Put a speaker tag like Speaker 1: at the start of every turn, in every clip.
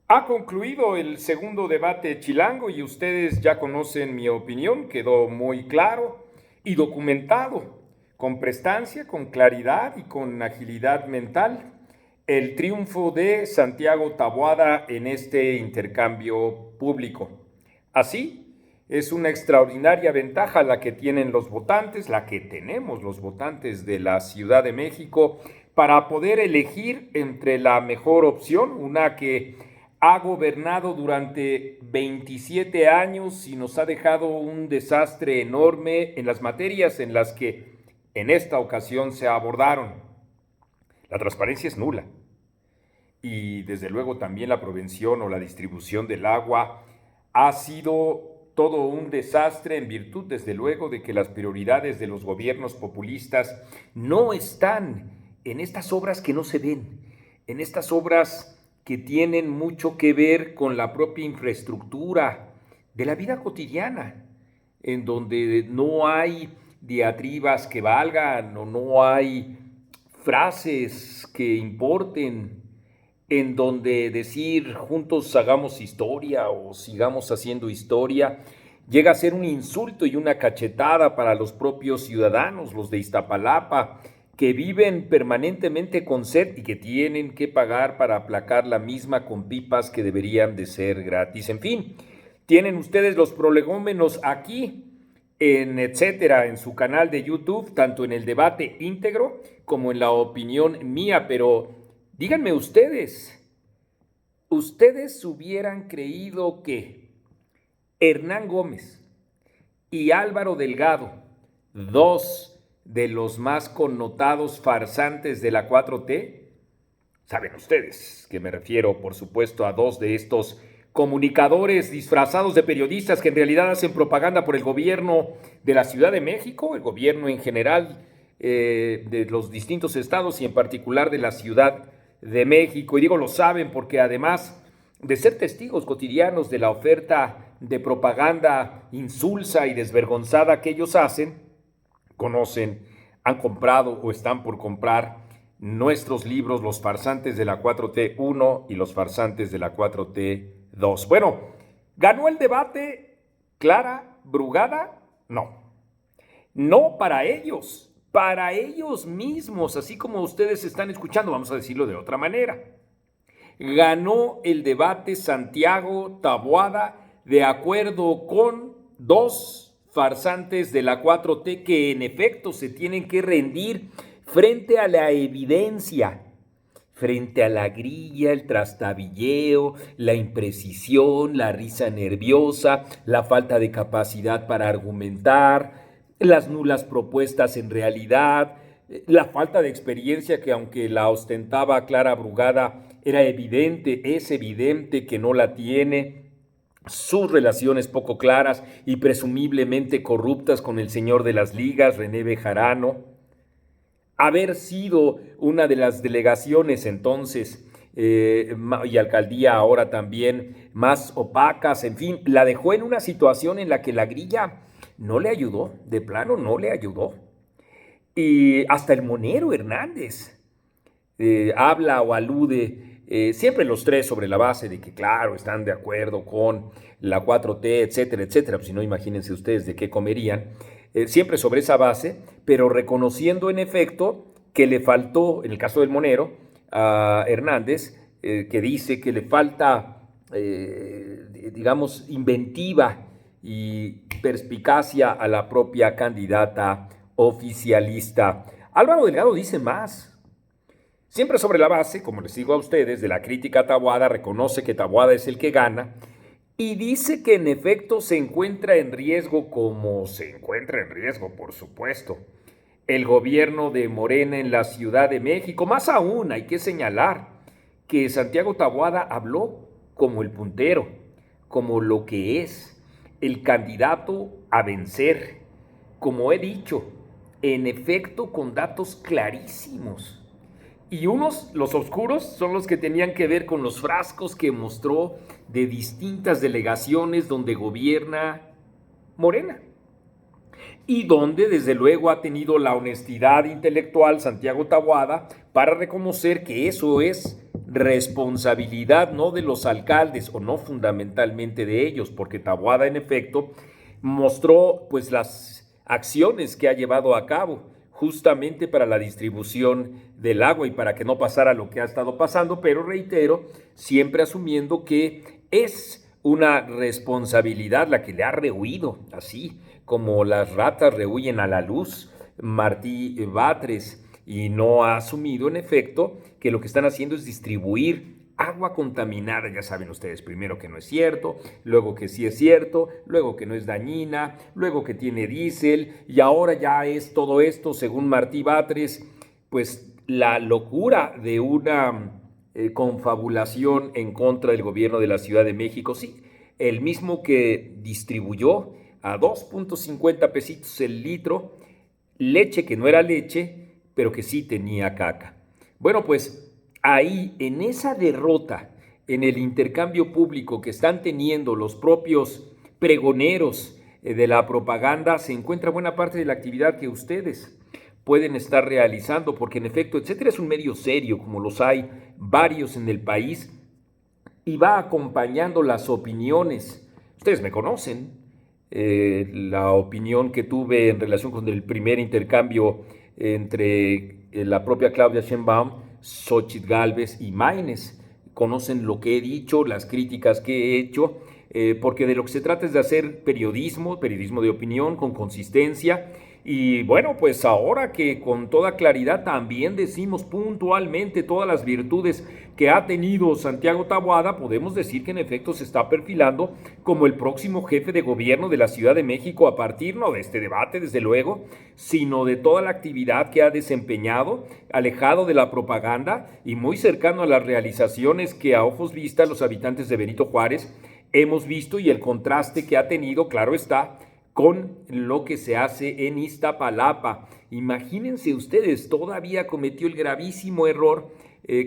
Speaker 1: Ha concluido el segundo debate chilango y ustedes ya conocen mi opinión, quedó muy claro y documentado, con prestancia, con claridad y con agilidad mental, el triunfo de Santiago Taboada en este intercambio público. Así, es una extraordinaria ventaja la que tienen los votantes, la que tenemos los votantes de la Ciudad de México, para poder elegir entre la mejor opción, una que ha gobernado durante 27 años y nos ha dejado un desastre enorme en las materias en las que en esta ocasión se abordaron. La transparencia es nula y desde luego también la prevención o la distribución del agua ha sido todo un desastre en virtud, desde luego, de que las prioridades de los gobiernos populistas no están en estas obras que no se ven, en estas obras que tienen mucho que ver con la propia infraestructura de la vida cotidiana, en donde no hay diatribas que valgan o no hay frases que importen, en donde decir juntos hagamos historia o sigamos haciendo historia llega a ser un insulto y una cachetada para los propios ciudadanos, los de Iztapalapa, que viven permanentemente con sed y que tienen que pagar para aplacar la misma con pipas que deberían de ser gratis. En fin, tienen ustedes los prolegómenos aquí en etcétera, en su canal de YouTube, tanto en el debate íntegro como en la opinión mía, pero díganme ustedes hubieran creído que Hernán Gómez y Álvaro Delgado, dos de los más connotados farsantes de la 4T, saben ustedes que me refiero, por supuesto, a dos de estos comunicadores disfrazados de periodistas que en realidad hacen propaganda por el gobierno de la Ciudad de México, el gobierno en general de los distintos estados y en particular de la Ciudad de México. Y digo, lo saben porque además de ser testigos cotidianos de la oferta de propaganda insulsa y desvergonzada que ellos hacen, conocen, han comprado o están por comprar nuestros libros, Los farsantes de la 4T 1 y Los farsantes de la 4T 2. Bueno, ¿ganó el debate Clara Brugada? No. No para ellos mismos, así como ustedes están escuchando, vamos a decirlo de otra manera. Ganó el debate Santiago Taboada de acuerdo con dos farsantes de la 4T que en efecto se tienen que rendir frente a la evidencia, frente a la grilla, el trastabilleo, la imprecisión, la risa nerviosa, la falta de capacidad para argumentar, las nulas propuestas en realidad, la falta de experiencia que aunque la ostentaba Clara Brugada, es evidente que no la tiene, sus relaciones poco claras y presumiblemente corruptas con el señor de las ligas, René Bejarano, haber sido una de las delegaciones entonces y alcaldía ahora también más opacas, en fin, la dejó en una situación en la que la grilla no le ayudó, de plano no le ayudó. Y hasta el monero Hernández habla o alude, siempre los tres sobre la base de que, claro, están de acuerdo con la 4T, etcétera, etcétera, pues si no, imagínense ustedes de qué comerían, siempre sobre esa base, pero reconociendo en efecto que le faltó, en el caso del monero, a Hernández, que dice que le falta, digamos, inventiva y perspicacia a la propia candidata oficialista. Álvaro Delgado dice más. Siempre sobre la base, como les digo a ustedes, de la crítica a Taboada, reconoce que Taboada es el que gana y dice que en efecto se encuentra en riesgo, como se encuentra en riesgo, por supuesto, el gobierno de Morena en la Ciudad de México. Más aún, hay que señalar que Santiago Taboada habló como el puntero, como lo que es el candidato a vencer, como he dicho, en efecto con datos clarísimos. Y unos, los oscuros, son los que tenían que ver con los frascos que mostró de distintas delegaciones donde gobierna Morena. Y donde desde luego ha tenido la honestidad intelectual Santiago Taboada para reconocer que eso es responsabilidad no de los alcaldes o no fundamentalmente de ellos, porque Taboada en efecto mostró pues las acciones que ha llevado a cabo justamente para la distribución del agua y para que no pasara lo que ha estado pasando, pero reitero, siempre asumiendo que es una responsabilidad la que le ha rehuido, así como las ratas rehuyen a la luz, Martí Batres, y no ha asumido en efecto que lo que están haciendo es distribuir agua contaminada, ya saben ustedes, primero que no es cierto, luego que sí es cierto, luego que no es dañina, luego que tiene diésel, y ahora ya es todo esto, según Martí Batres, pues la locura de una confabulación en contra del gobierno de la Ciudad de México, sí, el mismo que distribuyó a 2.50 pesitos el litro, leche que no era leche, pero que sí tenía caca. Bueno, pues ahí, en esa derrota, en el intercambio público que están teniendo los propios pregoneros de la propaganda, se encuentra buena parte de la actividad que ustedes pueden estar realizando, porque en efecto, etcétera, es un medio serio, como los hay varios en el país, y va acompañando las opiniones. Ustedes me conocen, la opinión que tuve en relación con el primer intercambio entre la propia Claudia Sheinbaum, Xóchitl Gálvez y Maínez. Conocen lo que he dicho, las críticas que he hecho, porque de lo que se trata es de hacer periodismo, periodismo de opinión, con consistencia. Y bueno, pues ahora que con toda claridad también decimos puntualmente todas las virtudes que ha tenido Santiago Taboada, podemos decir que en efecto se está perfilando como el próximo jefe de gobierno de la Ciudad de México a partir no de este debate, desde luego, sino de toda la actividad que ha desempeñado, alejado de la propaganda y muy cercano a las realizaciones que a ojos vistas los habitantes de Benito Juárez hemos visto, y el contraste que ha tenido, claro está, con lo que se hace en Iztapalapa. Imagínense ustedes, todavía cometió el gravísimo error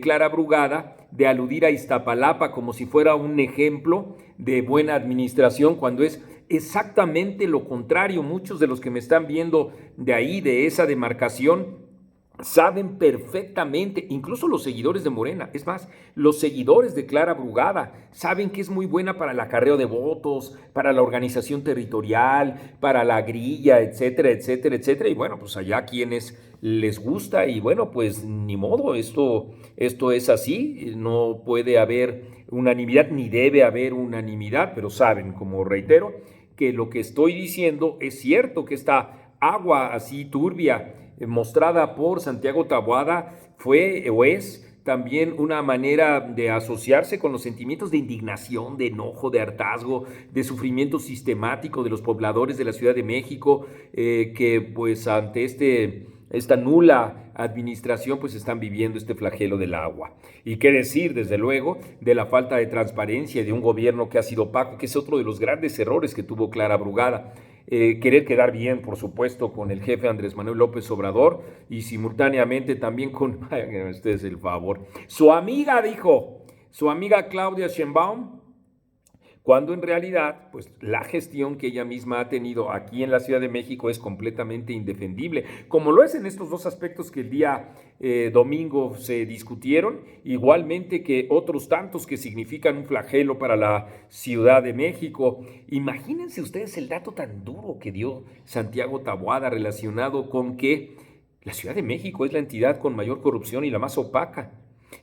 Speaker 1: Clara Brugada de aludir a Iztapalapa como si fuera un ejemplo de buena administración, cuando es exactamente lo contrario. Muchos de los que me están viendo de ahí, de esa demarcación, saben perfectamente, incluso los seguidores de Morena, es más, los seguidores de Clara Brugada, saben que es muy buena para el acarreo de votos, para la organización territorial, para la grilla, etcétera, etcétera, etcétera. Y bueno, pues allá quienes les gusta, y bueno, pues ni modo, esto es así, no puede haber unanimidad, ni debe haber unanimidad, pero saben, como reitero, que lo que estoy diciendo es cierto, que esta agua así turbia mostrada por Santiago Taboada fue o es también una manera de asociarse con los sentimientos de indignación, de enojo, de hartazgo, de sufrimiento sistemático de los pobladores de la Ciudad de México, que pues ante esta nula administración pues están viviendo este flagelo del agua. Y qué decir, desde luego, de la falta de transparencia y de un gobierno que ha sido opaco, que es otro de los grandes errores que tuvo Clara Brugada. Querer quedar bien, por supuesto, con el jefe Andrés Manuel López Obrador y simultáneamente también con, ustedes el favor, su amiga, dijo, su amiga Claudia Sheinbaum, cuando en realidad, pues la gestión que ella misma ha tenido aquí en la Ciudad de México es completamente indefendible, como lo es en estos dos aspectos que el día domingo se discutieron, igualmente que otros tantos que significan un flagelo para la Ciudad de México. Imagínense ustedes el dato tan duro que dio Santiago Taboada relacionado con que la Ciudad de México es la entidad con mayor corrupción y la más opaca.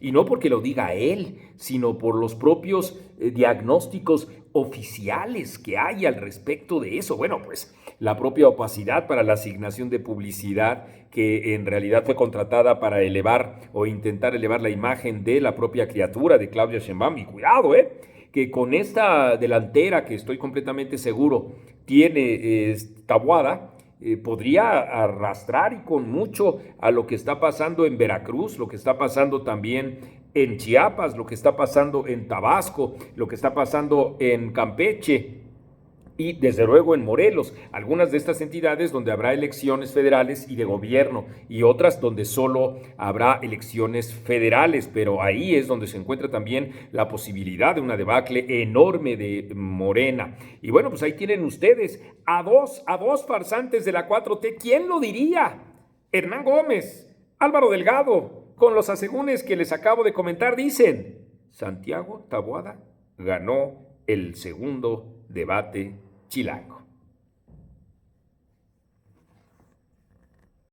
Speaker 1: Y no porque lo diga él, sino por los propios diagnósticos oficiales que hay al respecto de eso. Bueno, pues la propia opacidad para la asignación de publicidad, que en realidad fue contratada para elevar o intentar elevar la imagen de la propia criatura de Claudia Sheinbaum. Y cuidado, que con esta delantera que estoy completamente seguro tiene Taboada, podría arrastrar y con mucho a lo que está pasando en Veracruz, lo que está pasando también en Chiapas, lo que está pasando en Tabasco, lo que está pasando en Campeche y desde luego en Morelos, algunas de estas entidades donde habrá elecciones federales y de gobierno y otras donde solo habrá elecciones federales, pero ahí es donde se encuentra también la posibilidad de una debacle enorme de Morena. Y bueno, pues ahí tienen ustedes a dos farsantes de la 4T, ¿quién lo diría? Hernán Gómez, Álvaro Delgado, con los asegúnes que les acabo de comentar, dicen: Santiago Taboada ganó el segundo debate chilango.